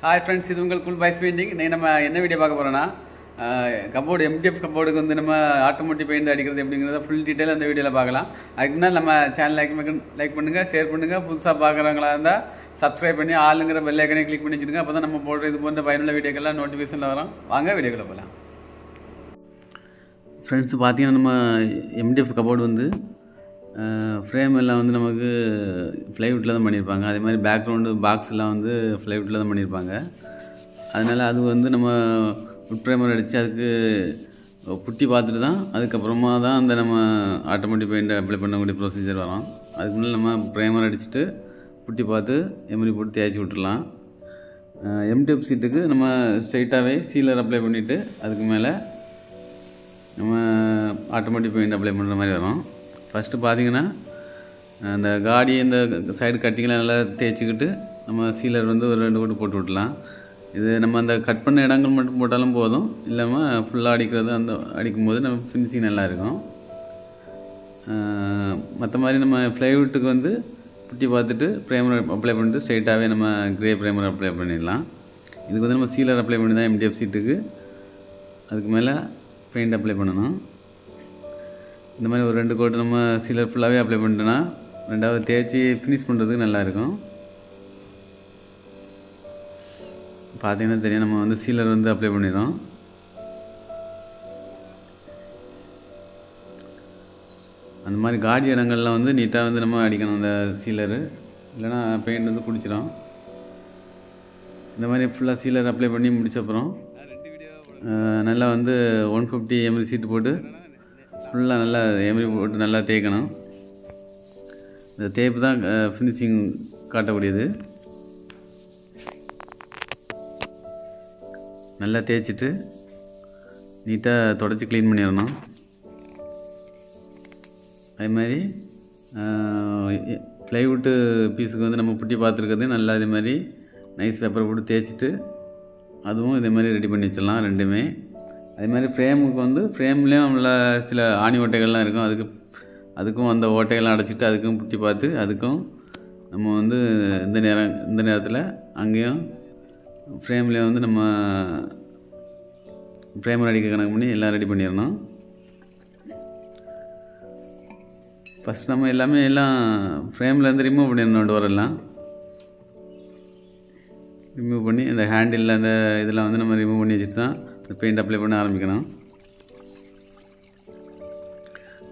Hi friends, இது உங்கள் cool boys painting. இன்னைக்கு நம்ம என்ன வீடியோ பார்க்க போறோம்னா கபோர்டு MDF கபோர்டுக்கு வந்து நம்ம ஆட்டோமேட்டிக் பெயிண்ட் அடிக்கிறது எப்படிங்கிறத ஃபுல் டீடைல் அந்த வீடியோவில் பார்க்கலாம். அதுக்கு முன்னாடி நம்ம சேனல் லைக் பண்ணுங்க, ஷேர் பண்ணுங்க. புதுசாக பார்க்குறவங்களா இருந்தால் சப்ஸ்கிரைப் பண்ணி ஆளுங்கிற பெல் ஐக்கனை கிளிக் பண்ணி வச்சுருங்க. அப்போ தான் நம்ம போடுற இது போன்ற பயனுள்ள வீடியோக்கெல்லாம் நோட்டிஃபிகேஷனில் வரும். வாங்க வீடியோக்குள்ள போகலாம். ஃப்ரெண்ட்ஸ் பார்த்தீங்கன்னா நம்ம MDF கபோர்டு வந்து ஃப்ரேம் எல்லாம் வந்து நமக்கு ஃப்ளைவுட்டில் தான் பண்ணியிருப்பாங்க. அதே மாதிரி பேக்ரவுண்டு பாக்ஸ் எல்லாம் வந்து ஃப்ளைவுட்டில் தான் பண்ணியிருப்பாங்க. அதனால் அது வந்து நம்ம உட் ப்ரைமர் அடித்து அதுக்கு புட்டி பார்த்துட்டு தான் அதுக்கப்புறமா தான் அந்த நம்ம ஆட்டோமேட்டிக் பெயிண்ட் அப்ளை பண்ணக்கூடிய ப்ரொசீஜர் வரும். அதுக்கு முன்னாடி நம்ம ப்ரைமர் அடிச்சுட்டு புட்டி பார்த்து எம்ரி போட்டு தேய்ச்சி விட்டுடலாம். MDF சீட்டுக்கு நம்ம ஸ்ட்ரைட்டாகவே சீலர் அப்ளை பண்ணிவிட்டு அதுக்கு மேலே நம்ம ஆட்டோமேட்டிக் பெயிண்ட் அப்ளை பண்ணுற மாதிரி வரும். ஃபஸ்ட்டு பார்த்திங்கன்னா அந்த காடி இந்த சைடு கட்டிங்கெலாம் நல்லா தேய்ச்சிக்கிட்டு நம்ம சீலர் வந்து ஒரு 2 கோட்டு போட்டு விடலாம். இது நம்ம அந்த கட் பண்ண இடங்கள் மட்டும் போட்டாலும் போதும், இல்லாமல் ஃபுல்லாக அடிக்கிறது அந்த அடிக்கும்போது நம்ம ஃபினிஷிங் நல்லாயிருக்கும். மற்ற மாதிரி நம்ம ஃப்ளைவுட்டுக்கு வந்து புட்டி பார்த்துட்டு ப்ரைமர் அப்ளை பண்ணிட்டு ஸ்ட்ரைட்டாகவே நம்ம கிரே ப்ரைமர் அப்ளை பண்ணிடலாம். இதுக்கு வந்து நம்ம சீலர் அப்ளை பண்ணி தான் MDF சீட்டுக்கு அதுக்கு மேலே பெயிண்ட் அப்ளை பண்ணணும். இந்த மாதிரி ஒரு 2 கோட்டு நம்ம சீலர் ஃபுல்லாகவே அப்ளை பண்ணிட்டோன்னா ரெண்டாவது தேய்ச்சி ஃபினிஷ் பண்ணுறதுக்கு நல்லாயிருக்கும். பார்த்தீங்கன்னா தெரியும், நம்ம வந்து சீலர் வந்து அப்ளை பண்ணிடுறோம். அந்த மாதிரி காடி இடங்கள்லாம் வந்து நீட்டாக வந்து நம்ம அடிக்கணும் அந்த சீலரு, இல்லைனா பெயிண்ட் வந்து குடிச்சிடும். இந்த மாதிரி ஃபுல்லாக சீலர் அப்ளை பண்ணி முடிச்சப்புறம் நல்லா வந்து 150 ml சீட்டு போட்டு ஃபுல்லாக நல்லா எம்ரி போட்டு நல்லா தேய்க்கணும். இந்த தேய்ப்பு தான் ஃபினிஷிங் காட்டக்கூடியது. நல்லா தேய்ச்சிட்டு நீட்டாக தொடச்சி க்ளீன் பண்ணிடணும். அதே மாதிரி ப்ளைவுட்டு பீஸுக்கு வந்து நம்ம புட்டி பார்த்துருக்கிறது நல்லா இதே மாதிரி நைஸ் பேப்பர் போட்டு தேய்ச்சிட்டு அதுவும் இதே மாதிரி ரெடி பண்ணி வச்சிடலாம் ரெண்டுமே. அதே மாதிரி ஃப்ரேமுக்கு வந்து ஃப்ரேம்லேயும் உள்ள சில ஆணி ஓட்டைகள்லாம் இருக்கும், அதுக்கும் அந்த ஓட்டைகள்லாம் அடைச்சிட்டு அதுக்கும் புட்டி பார்த்து அதுக்கும் நம்ம வந்து இந்த நேரத்தில் அங்கேயும் ஃப்ரேம்லேயும் வந்து நம்ம ப்ரைமர் அடிக்க கணக்கு பண்ணி எல்லாம் ரெடி பண்ணிடணும். ஃபஸ்ட் நம்ம எல்லாம் ஃப்ரேம்லேருந்து ரிமூவ் பண்ணிடணும். டோரெல்லாம் ரிமூவ் பண்ணி இந்த ஹேண்டில் அந்த இதெல்லாம் வந்து நம்ம ரிமூவ் பண்ணி வச்சுட்டு தான் பெயிண்ட் அப்ளை பண்ண ஆரம்பிக்கணும்.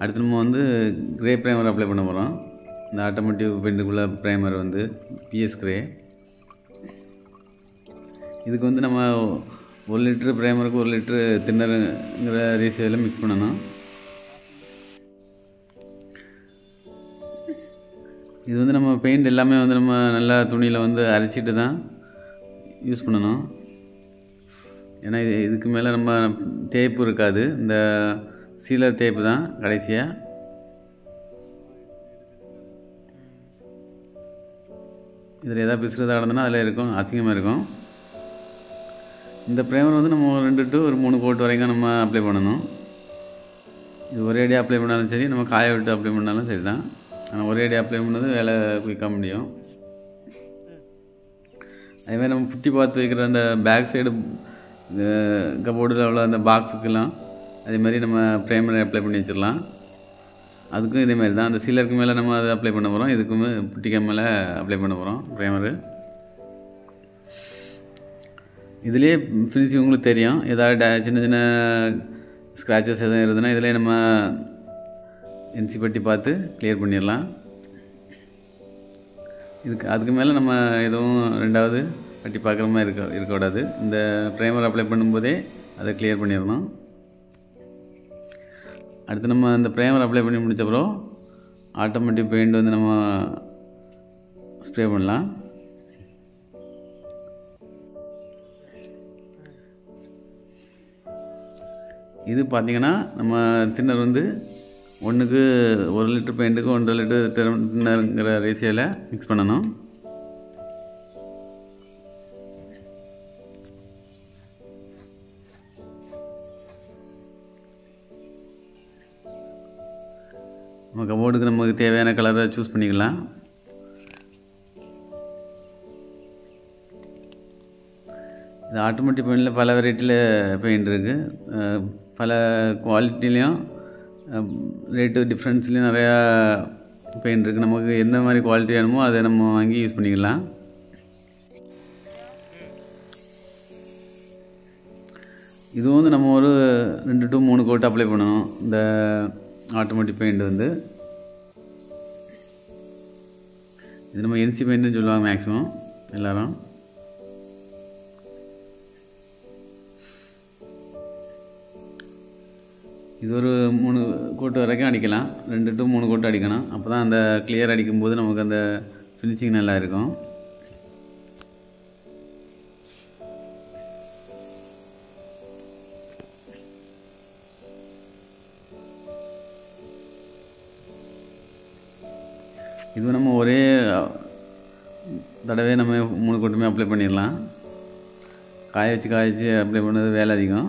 அடுத்து நம்ம வந்து கிரே ப்ரைமர் அப்ளை பண்ண போகிறோம். இந்த ஆட்டோமேட்டிக் பெயிண்ட்டுக்குள்ள ப்ரைமர் வந்து PS கிரே. இதுக்கு வந்து நம்ம 1 லிட்டரு ப்ரைமருக்கு 1 லிட்டரு தின்னருங்கிற ரேஷியோவில் மிக்ஸ் பண்ணணும். இது வந்து நம்ம பெயிண்ட் எல்லாமே வந்து நம்ம நல்லா துணியில் வந்து அரைச்சிட்டு தான் யூஸ் பண்ணணும். ஏன்னா இதுக்கு மேலே நம்ம தேய்ப்பு இருக்காது, இந்த சீலர் தேய்ப்பு தான் கடைசியாக. இதில் எதாவது பிசுறதாக கிடந்ததுன்னா அதில் இருக்கும், அசிங்கமாக இருக்கும். இந்த ப்ரைமர் வந்து நம்ம 2 to 3 கோட் வரைக்கும் நம்ம அப்ளை பண்ணணும். இது ஒரே அடியாக அப்ளை பண்ணாலும் சரி, நம்ம காய விட்டு அப்ளை பண்ணாலும் சரி தான். ஆனால் ஒரே அடியாக அப்ளை பண்ணது வேலை குயிக்காக முடியும். அதேமாதிரி நம்ம புட்டி பார்த்து வைக்கிற அந்த பேக் சைடு கபோர்டில் உள்ள அந்த பாக்ஸுக்கெல்லாம் அதே மாதிரி நம்ம ப்ரைமரை அப்ளை பண்ணி வச்சிடலாம். அதுக்கும் இதேமாதிரி தான், அந்த சீலருக்கு மேலே நம்ம அதை அப்ளை பண்ண போகிறோம், இதுக்குமே புட்டிக்கு மேலே அப்ளை பண்ண போகிறோம் ப்ரைமரு. இதுலேயே ஃபினிஷிங் உங்களுக்கு தெரியும். ஏதாவது சின்ன சின்ன ஸ்க்ராச்சஸ் எதுவும் இருந்ததுன்னா இதிலே நம்ம NC பட்டி பார்த்து கிளியர் பண்ணிடலாம். அதுக்கு மேலே நம்ம எதுவும் ரெண்டாவது பட்டி பார்க்குற மாதிரி இருக்கக்கூடாது. இந்த ப்ரைமர் அப்ளை பண்ணும்போதே அதை கிளியர் பண்ணிடணும். அடுத்து நம்ம அந்த ப்ரைமர் அப்ளை பண்ணி முடிச்சப்பறம் ஆட்டோமேட்டிக் பெயிண்ட் வந்து நம்ம ஸ்ப்ரே பண்ணலாம். இது பார்த்திங்கன்னா நம்ம தின்னர் வந்து 1க்கு 1 லிட்டர் பெயிண்ட்டுக்கு 1.5 லிட்டர் தின்னருங்கிற ரேஷியோவில் மிக்ஸ் பண்ணணும். நம்ம கபோர்டுக்கு நமக்கு தேவையான கலரை சூஸ் பண்ணிக்கலாம். இது ஆட்டோமேட்டிக் பெயிண்டில் பல வெரைட்டியில் பெயிண்ட் இருக்குது. பல குவாலிட்டிலையும் ரேட்டு டிஃப்ரென்ஸ்லேயும் நிறையா பெயிண்ட் இருக்குது. நமக்கு எந்த மாதிரி குவாலிட்டி வேணுமோ அதை நம்ம வாங்கி யூஸ் பண்ணிக்கலாம். இதுவும் வந்து நம்ம ஒரு 2 to 3 கோட் அப்ளை பண்ணணும். இந்த ஆட்டோமேட்டிக் பெயிண்ட் வந்து இது நம்ம என்சி பெயிண்ட்னு சொல்லுவாங்க மேக்ஸிமம் எல்லோரும். இது ஒரு 3 கோட்டு வரைக்கும் அடிக்கலாம். 2 to 3 கோட்டு அடிக்கணும். அப்போ தான் அந்த கிளியர் அடிக்கும்போது நமக்கு அந்த ஃபினிஷிங் நல்லா இருக்கும். இது நம்ம ஒரே தடவை நம்ம 3 கோட்டுமே அப்ளை பண்ணிடலாம். காய வச்சு அப்ளை பண்ணது வேலை அதிகம்.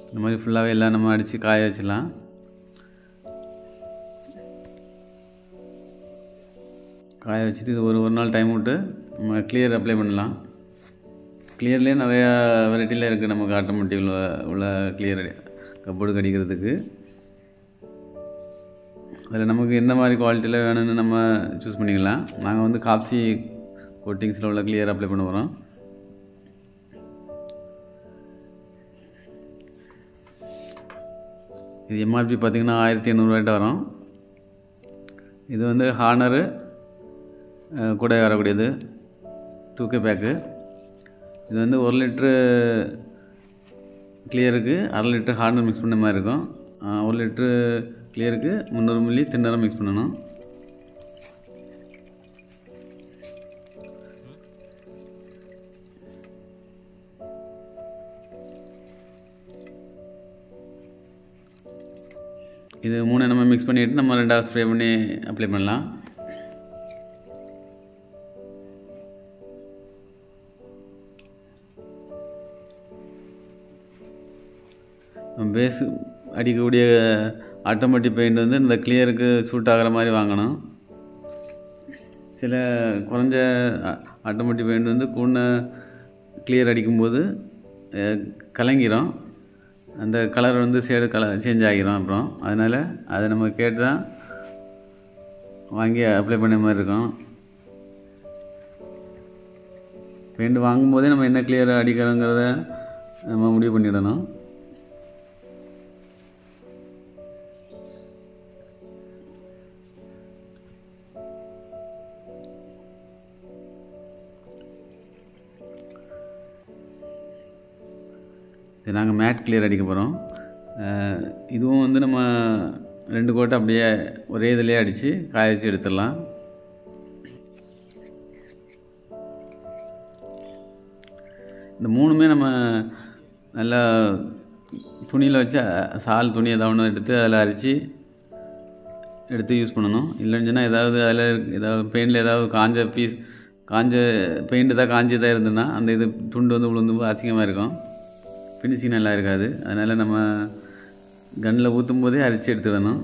இந்த மாதிரி ஃபுல்லாகவே எல்லாம் நம்ம அடித்து காய வச்சிடலாம். காய வச்சுட்டு இது ஒரு நாள் டைம் விட்டு நம்ம கிளியர் அப்ளை பண்ணலாம். கிளியர்லேயே நிறையா வெரைட்டியில் இருக்குது. நமக்கு ஆட்டோமேட்டிக்கில் உள்ள கிளியர் கப்போர்டு அடிக்கிறதுக்கு. அதில் நமக்கு எந்த மாதிரி குவாலிட்டியில் வேணும்னு நம்ம சூஸ் பண்ணிக்கலாம். நாங்கள் வந்து காஃபி கோட்டிங்ஸில் உள்ள கிளியர் அப்ளை பண்ண போகிறோம். இது எம்ஆர்பி பார்த்திங்கன்னா 1800 வரும். இது வந்து ஹார்னரு கூட வரக்கூடியது 2K பேக்கு. இது வந்து 1 லிட்ரு கிளியருக்கு 1/2 லிட்டர் ஹார்னர் மிக்ஸ் பண்ண மாதிரி இருக்கும். 1 லிட்ரு கிளியருக்கு 300 மில்லி தின்னரை மிக்ஸ் பண்ணணும். இது 3 நம்ம மிக்ஸ் பண்ணிவிட்டு நம்ம 2வது ஸ்ப்ரே பண்ணி அப்ளை பண்ணலாம். பேஸு அடிக்கக்கூடிய ஆட்டோமேட்டிக் பெயிண்ட் வந்து இந்த கிளியருக்கு சூட் ஆகிற மாதிரி வாங்கணும். சில குறைஞ்ச ஆட்டோமேட்டிக் பெயிண்ட் வந்து கூண்ண கிளியர் அடிக்கும்போது கலங்கிரும். அந்த கலர் வந்து ஷேடு சேஞ்ச் ஆகிரும். அப்புறம் அதனால் அதை நம்ம கேட்டு தான் வாங்கி அப்ளை பண்ண மாதிரி இருக்கும். பெயிண்ட் வாங்கும்போதே நம்ம என்ன கிளியர் அடிக்கிறோங்கிறத நம்ம முடிவு பண்ணிடணும். இது நாங்கள் மேட் கிளியர் அடிக்க போகிறோம். இதுவும் வந்து நம்ம 2 கோட்டை அப்படியே ஒரே இதிலே அடித்து காய வச்சு எடுத்துடலாம். இந்த 3மே நம்ம நல்லா துணியில் வச்சு சால் துணி ஏதாவது எடுத்து அதில் அரைச்சி எடுத்து யூஸ் பண்ணணும். இல்லைன்னு சொன்னால் ஏதாவது பெயிண்டில் ஏதாவது காஞ்ச பெயிண்ட்டு தான் காஞ்சி இருந்ததுன்னா அந்த இது துண்டு வந்து விழுந்து அசிங்கமாக இருக்கும். ஃபினிஷிங் நல்லா இருக்காது. அதனால் நம்ம கன்னில் ஊற்றும் போதே அரைச்சி எடுத்துடணும்.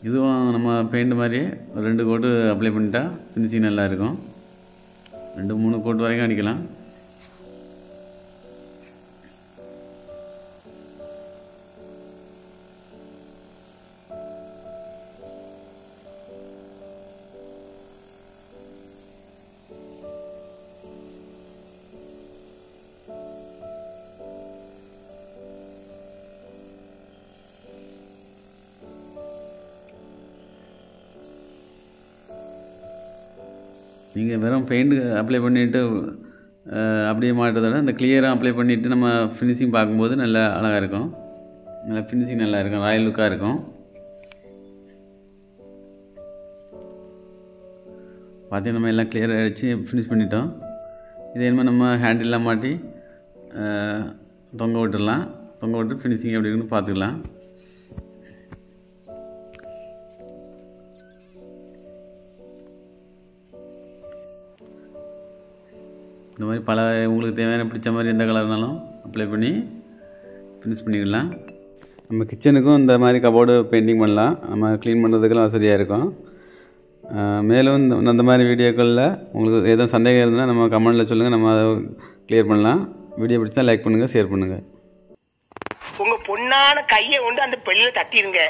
இதுவும் நம்ம பெயிண்ட் மாதிரியே ஒரு 2 கோட்டு அப்ளை பண்ணிட்டா ஃபினிஷிங் நல்லா இருக்கும். 2-3 கோட்டு வரைக்கும் அடிக்கலாம். நீங்கள் வெறும் பெயிண்ட் அப்ளை பண்ணிவிட்டு அப்படியே மாட்டுறத விட இந்த கிளியராக அப்ளை பண்ணிவிட்டு நம்ம ஃபினிஷிங் பார்க்கும்போது நல்லா அழகாக இருக்கும். நல்லா ஃபினிஷிங் நல்லா இருக்கும். ராயல் லுக்காக இருக்கும். பார்த்து நம்ம எல்லாம் கிளியராக அடித்து ஃபினிஷ் பண்ணிட்டோம். இதே மாதிரி நம்ம ஹேண்டில்லாம் மாட்டி தொங்க விட்டுடலாம். தொங்க விட்டு ஃபினிஷிங் எப்படி இருக்குன்னு பார்த்துக்கலாம். இந்த மாதிரி உங்களுக்கு தேவையான பிடிச்ச மாதிரி எந்த கலர்னாலும் அப்ளை பண்ணி ஃபினிஷ் பண்ணிக்கலாம். நம்ம கிச்சனுக்கும் இந்த மாதிரி கபோர்டு பெயிண்டிங் பண்ணலாம். நம்ம க்ளீன் பண்ணுறதுக்கெல்லாம் வசதியாக இருக்கும். மேலும் இந்த மாதிரி வீடியோக்களில் உங்களுக்கு எதுவும் சந்தேகம் இருந்ததுன்னா நம்ம கமெண்டில் சொல்லுங்கள், நம்ம அதை கிளியர் பண்ணலாம். வீடியோ பிடிச்சா லைக் பண்ணுங்கள், ஷேர் பண்ணுங்கள். உங்கள் பொண்ணான கையை கொண்டு அந்த பெண்ணில் தட்டிடுங்க.